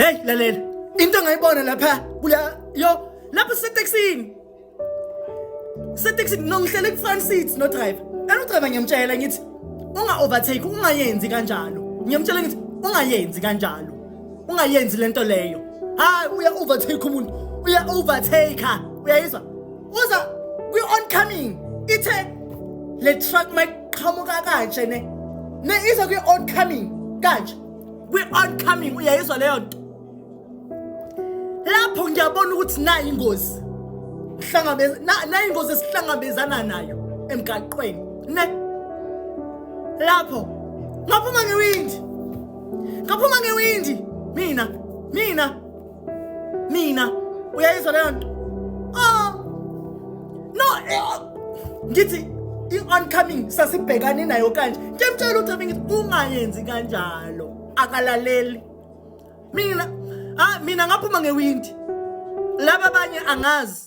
Hey lalela into engayibona lapha yo lapho sisetaxini nongihlele ku-front seat no driver and udriver ngiyamtshela ngithi unga-overtake ungayenzi kanjalo ngiyamtshela ngithi ungayenzi lento leyo hayi uya-overtake umuntu uya-overtaker uyayizwa uza kwi-oncoming ithe le truck mayiqhamuka kanje ne iza kwi-oncoming kanje kwi-oncoming uyayizwa leyo nto lapho ngiyabona ukuthi nayo ingozi ingozi esihlangabezana nayo emgaqweni lapho ngaphuma ngewindi mina uyayizwa leyo nto ngithi i-oncoming sasibhekane nayo kanje ngiyamtshela uDriver ngithi ungayenzi kanjalo akalaleli mina ngaphuma ngewindi laba abanye angazi